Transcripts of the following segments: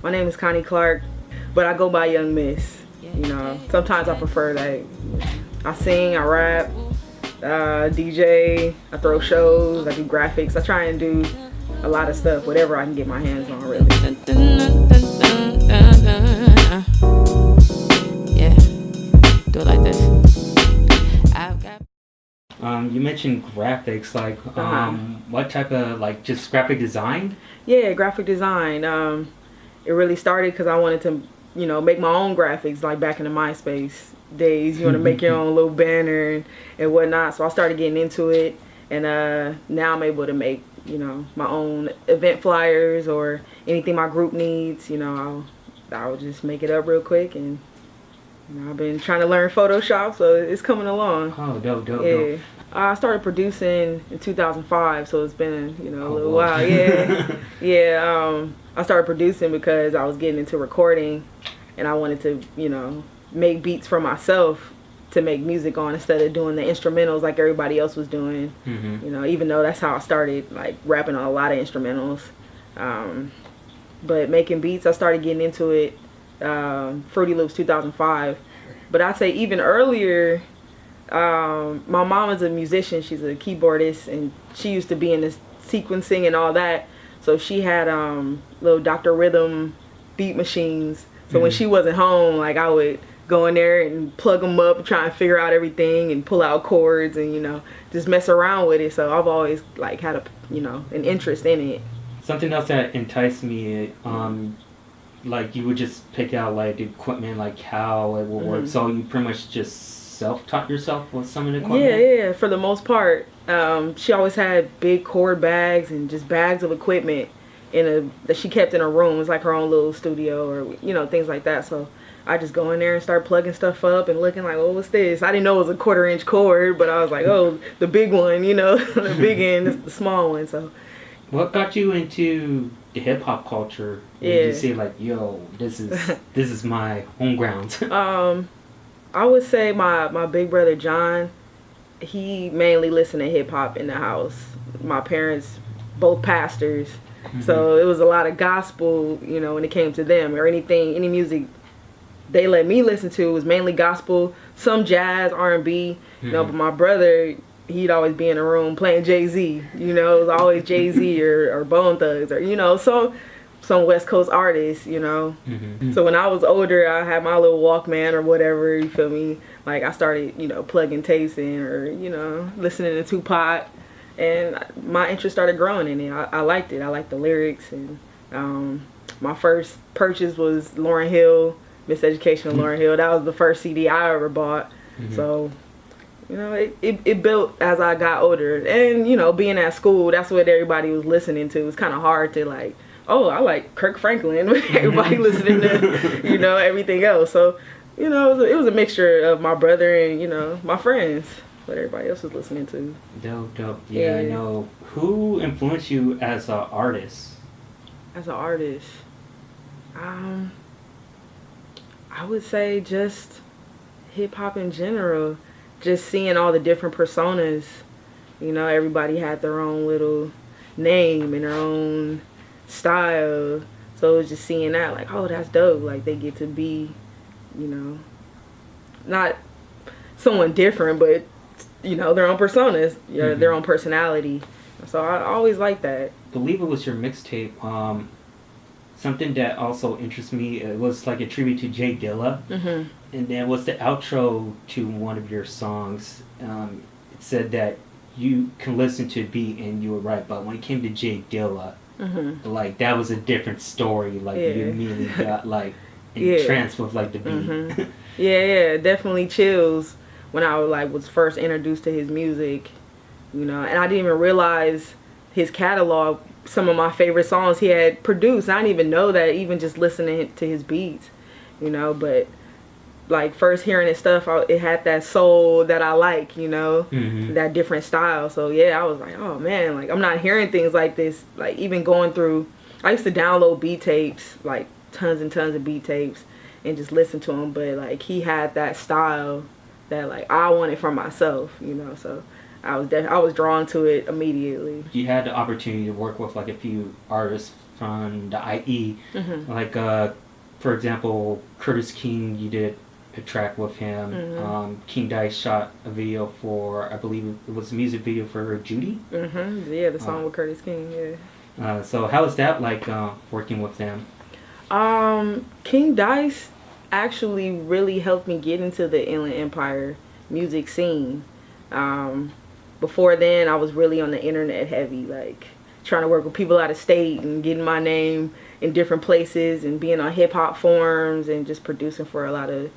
My name is Connie Clark, but I go by Yungmiss. You know, sometimes I prefer that. I sing, I rap, DJ, I throw shows, I do graphics. I try and do a lot of stuff, whatever I can get my hands on, really. Yeah, do it like this. You mentioned graphics, like what type of, like, just graphic design? Yeah, graphic design. It really started because I wanted to, make my own graphics, like back in the MySpace days. You want to make your own little banner and whatnot. So I started getting into it, and now I'm able to make, my own event flyers or anything my group needs. I'll just make it up real quick, and I've been trying to learn Photoshop, so it's coming along. Oh, dope. I started producing in 2005, so it's been, a little while. Yeah. I started producing because I was getting into recording, and I wanted to, make beats for myself to make music on instead of doing the instrumentals like everybody else was doing. Even though that's how I started, like, rapping on a lot of instrumentals. But making beats, I started getting into it Fruity Loops 2005. But I'd say even earlier, my mom is a musician. She's a keyboardist, and she used to be in this sequencing and all that. So she had little Dr. Rhythm beat machines. So when she wasn't home, like, I would go in there and plug them up and try and figure out everything and pull out chords and, just mess around with it. So I've always, like, had an interest in it. Something else that enticed me, like, you would just pick out, like, the equipment, like how it will work. So you pretty much just self-taught yourself with some of the equipment? Yeah, for the most part. She always had big cord bags and just bags of equipment that she kept in her room. It was like her own little studio or, things like that. So I just go in there and start plugging stuff up and looking like, oh, what's this? I didn't know it was a 1/4-inch cord, but I was like, oh, the big one, the big end, the small one. So what got you into the hip hop culture? Did you say, like, yo, this is my home ground? I would say my big brother John, he mainly listened to hip hop in the house. My parents, both pastors, so it was a lot of gospel, when it came to them, or any music they let me listen to was mainly gospel, some jazz, R&B, but my brother, he'd always be in a room playing Jay-Z, it was always Jay-Z or Bone Thugs or, some West Coast artists, So when I was older, I had my little Walkman or whatever, you feel me? Like, I started, plugging tapes in or, listening to Tupac, and my interest started growing in it. I liked it. I liked the lyrics, and my first purchase was Lauryn Hill, Miseducation of Lauryn Hill. That was the first CD I ever bought. So it built as I got older. And, being at school, that's what everybody was listening to. It was kind of hard to, like, oh, I like Kirk Franklin. Everybody listening to, everything else. So, it was a mixture of my brother and, my friends, what everybody else was listening to. Dope. Yeah, I know. Who influenced you as an artist? As an artist? I would say just hip-hop in general. Just seeing all the different personas. Everybody had their own little name and their own style. So it was just seeing that, like, oh, that's dope. Like, they get to be, not someone different, but, their own personas, their own personality. So I always liked that. I believe it was your mixtape. Something that also interests me, it was like a tribute to Jay Dilla. And then was the outro to one of your songs. It said that you can listen to a beat and you were right, but when it came to Jay Dilla, like, that was a different story. Like, you immediately got, like, entranced with, like, the beat. Yeah, definitely chills when I was first introduced to his music, and I didn't even realize his catalog. Some of my favorite songs he had produced, I didn't even know that, even just listening to his beats, but, like, first hearing his stuff, it had that soul that I like, that different style. So yeah, I was like, oh man, like, I'm not hearing things like this. Like, even going through, I used to download beat tapes, like tons and tons of beat tapes, and just listen to him. But, like, he had that style that, like, I wanted for myself, so I was drawn to it immediately. You had the opportunity to work with, like, a few artists from the IE. Mm-hmm. Like, for example, Curtis King, you did a track with him. Mm-hmm. King Dice shot a video for, I believe it was a music video for Judy. Mm-hmm. Yeah, the song with Curtis King. Yeah. So how was that like working with them? King Dice actually really helped me get into the Inland Empire music scene. Before then, I was really on the internet heavy, like trying to work with people out of state and getting my name in different places and being on hip hop forums and just producing for a lot of,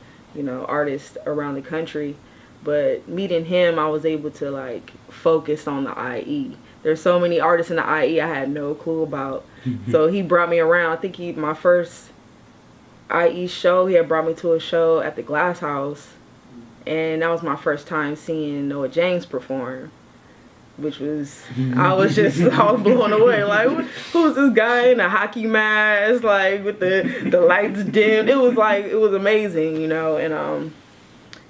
artists around the country. But meeting him, I was able to like focus on the IE. There's so many artists in the IE I had no clue about. So he brought me around. I think my first IE show, he had brought me to a show at the Glass House. And that was my first time seeing Noah James perform. Which was, I was blown away. Like, who's this guy in a hockey mask, like with the lights dimmed? It was amazing, And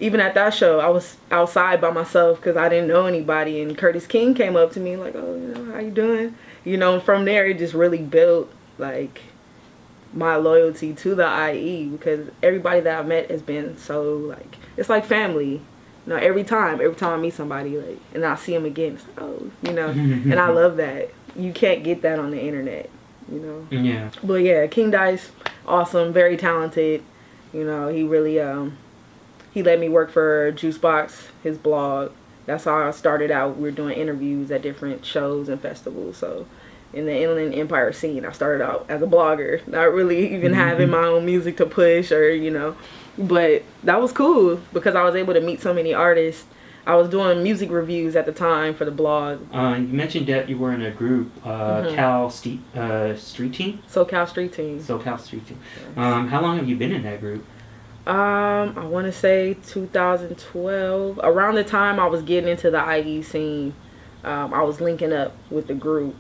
even at that show, I was outside by myself because I didn't know anybody. And Curtis King came up to me like, "Oh, how you doing?" And from there, it just really built like my loyalty to the IE because everybody that I've met has been so like, it's like family. Every time I meet somebody, like, and I see them again, it's like, and I love that. You can't get that on the internet, Yeah. But yeah, King Dice, awesome, very talented. He really, he let me work for Juicebox, his blog. That's how I started out. We were doing interviews at different shows and festivals. So in the Inland Empire scene, I started out as a blogger, not really even having my own music to push or, but that was cool because I was able to meet so many artists. I was doing music reviews at the time for the blog. You mentioned that you were in a group, Cal Street Team? SoCal Street Team. SoCal Street Team. Yes. How long have you been in that group? I want to say 2012. Around the time I was getting into the IE scene, I was linking up with the group.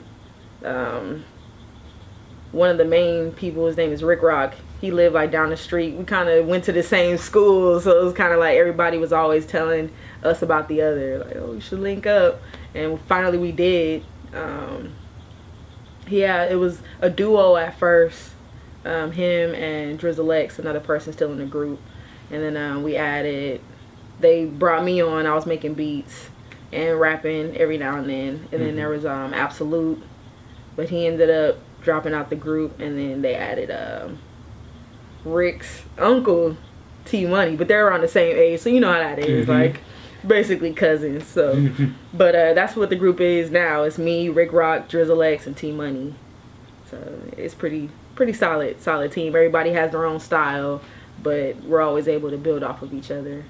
One of the main people, his name is Rick Rock. He lived like down the street. We kind of went to the same school, so it was kind of like everybody was always telling us about the other, like, "Oh, you should link up." And finally we did. It was a duo at first, him and Drizzle X, another person still in the group. And then they brought me on. I was making beats and rapping every now and then. And then there was Absolute, but he ended up dropping out the group, and then they added Rick's uncle, T Money, but they're around the same age, so you know how that is, like basically cousins. So, but that's what the group is now. It's me, Rick Rock, Drizzle X, and T Money. So it's pretty solid team. Everybody has their own style, but we're always able to build off of each other.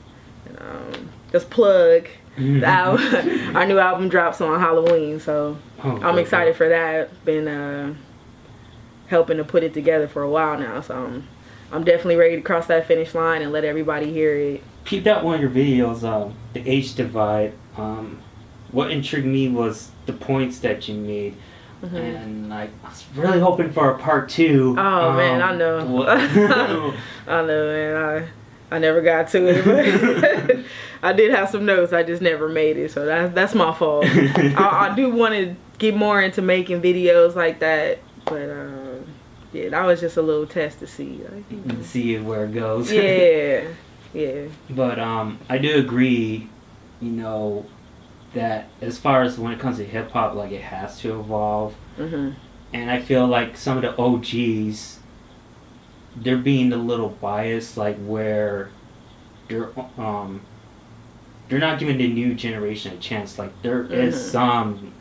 And, just plug the album. Our new album drops on Halloween, so I'm excited for that. Been helping to put it together for a while now, so I'm definitely ready to cross that finish line and let everybody hear it. Peeped out one of your videos, the age divide. What intrigued me was the points that you made. And like, I was really hoping for a part 2. Oh man, I know. I know, man. I never got to it, but I did have some notes. I just never made it, so that's my fault. I do want to get more into making videos like that, but yeah, that was just a little test to see. Like, see where it goes. Yeah. But I do agree, that as far as when it comes to hip hop, like it has to evolve. And I feel like some of the OGs, they're being a little biased, like where they're not giving the new generation a chance. Like there is some,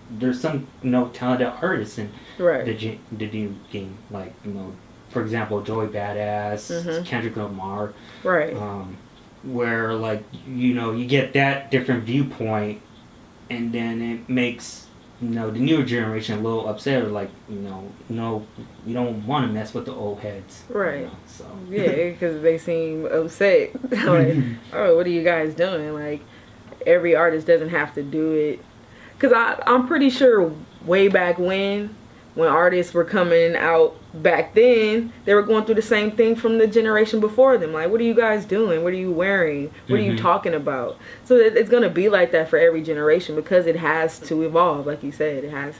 there's some talented artists in the new game. Like for example, Joey Badass, Kendrick Lamar. Right. Where like you get that different viewpoint, and then it makes the newer generation a little upset, or like no, you don't want to mess with the old heads, right? So yeah, because they seem upset. Like, oh, what are you guys doing? Like, every artist doesn't have to do it, because I'm pretty sure way back when artists were coming out back then, they were going through the same thing from the generation before them. Like, what are you guys doing? What are you wearing? What are you talking about? So it's going to be like that for every generation, because it has to evolve. Like you said,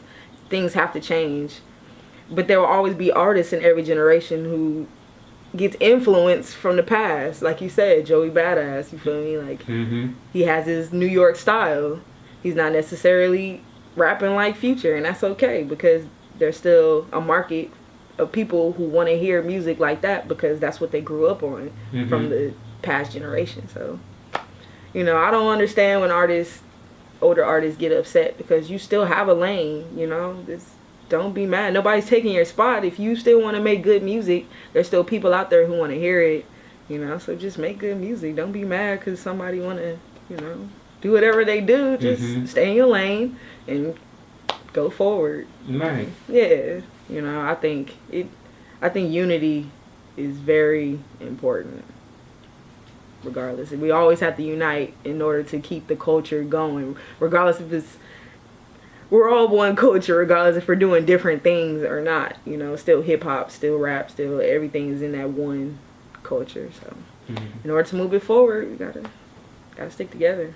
things have to change. but there will always be artists in every generation who gets influence from the past. Like you said, Joey Badass, you feel me? Like, he has his New York style. He's not necessarily rapping like Future, and that's okay, because there's still a market of people who want to hear music like that, because that's what they grew up on from the past generation. So, you know, I don't understand when older artists get upset, because you still have a lane, you know. Don't be mad. Nobody's taking your spot. If you still want to make good music, there's still people out there who want to hear it, you know. So just make good music. Don't be mad because somebody want to, you know, do whatever they do. Just stay in your lane and go forward. Right. Yeah. You know, I think unity is very important. Regardless, we always have to unite in order to keep the culture going. Regardless if it's, we're all one culture, regardless if we're doing different things or not. You know, still hip hop, still rap, still everything is in that one culture. So, in order to move it forward, we gotta stick together.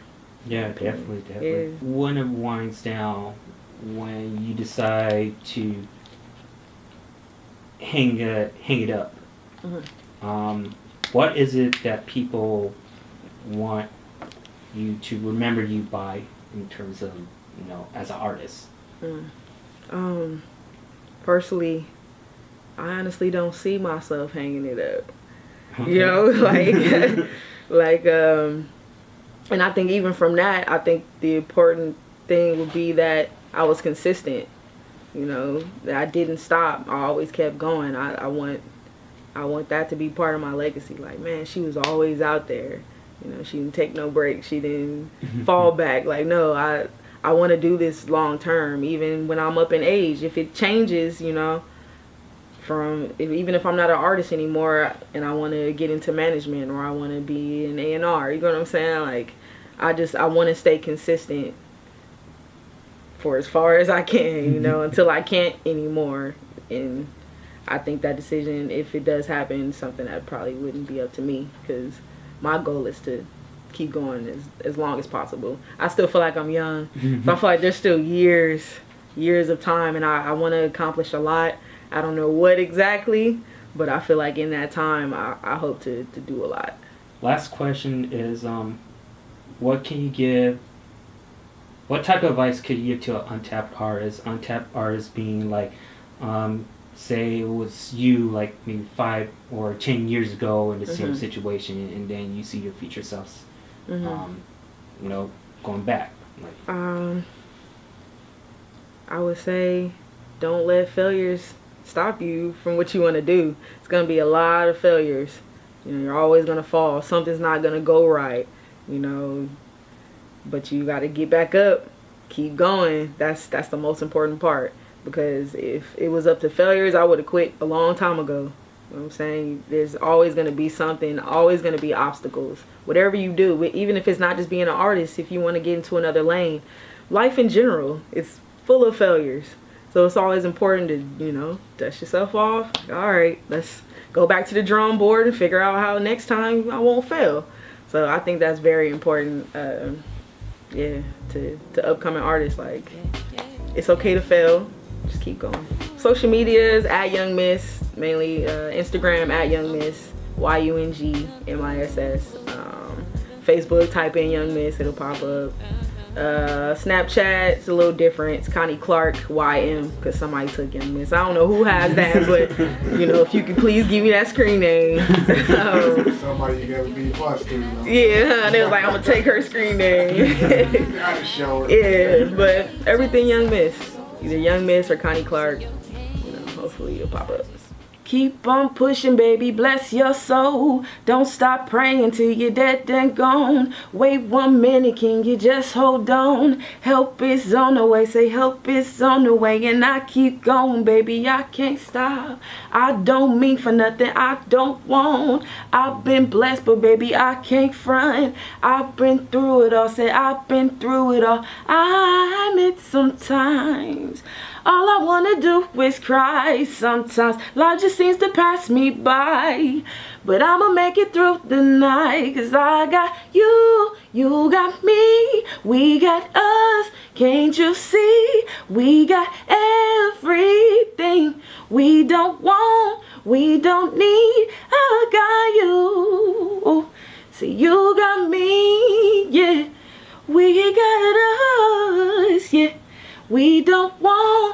Yeah, definitely. Yeah. When it winds down, when you decide to hang it up, what is it that people want you to remember you by, in terms of, you know, as an artist? Personally, I honestly don't see myself hanging it up. Okay. You know, like, and I think even from that, I think the important thing would be that I was consistent. You know, that I didn't stop. I always kept going. I want that to be part of my legacy. Like, man, she was always out there. You know, she didn't take no breaks. She didn't fall back. Like, no, I want to do this long term, even when I'm up in age. If it changes, you know, even if I'm not an artist anymore and I want to get into management, or I want to be an A&R, you know what I'm saying? Like, I want to stay consistent for as far as I can, you know, until I can't anymore. And I think that decision, if it does happen, is something that probably wouldn't be up to me, because my goal is to keep going as long as possible. I still feel like I'm young, so I feel like there's still years of time, and I want to accomplish a lot. I don't know what exactly, but I feel like in that time, I hope to do a lot. Last question is, what type of advice could you give to an untapped artist? Untapped artist being like, say it was you, like maybe 5 or 10 years ago in the same situation, and then you see your future selves, you know, going back. Like, I would say, don't let failures stop you from what you want to do. It's gonna be a lot of failures. You know, you're always gonna fall. Something's not gonna go right. You know, but you got to get back up, keep going. That's the most important part. Because if it was up to failures, I would have quit a long time ago. You know what I'm saying? There's always going to be something, always going to be obstacles. Whatever you do, even if it's not just being an artist, if you want to get into another lane, life in general, it's full of failures. So it's always important to, you know, dust yourself off. All right, let's go back to the drawing board and figure out how next time I won't fail. So I think that's very important. Yeah, to upcoming artists, like, it's okay to fail, just keep going. Social medias at Yungmiss, mainly Instagram at Yungmiss, YUNGMISS. Facebook, type in Yungmiss, it'll pop up. Snapchat, it's a little different. It's Connie Clark YM, because somebody took Yungmiss. I don't know who has that, but you know, if you could please give me that screen name. Somebody you gotta be plus to, you know? Yeah, and it was like, I'm gonna take her screen name. Yeah, but everything Yungmiss, either Yungmiss or Connie Clark. You know, hopefully it'll pop up. Keep on pushing, baby, bless your soul. Don't stop praying till you're dead and gone. Wait 1 minute, can you just hold on? Help is on the way, say help is on the way. And I keep going, baby, I can't stop. I don't mean for nothing, I don't want. I've been blessed, but baby, I can't front. I've been through it all, say I've been through it all. I admit sometimes all I wanna do is cry. Sometimes life just seems to pass me by, but I'ma make it through the night. Cause I got you, you got me, we got us. Can't you see we got everything we don't want, we don't need? I got you. See, you got me, yeah. We got us, yeah. We don't want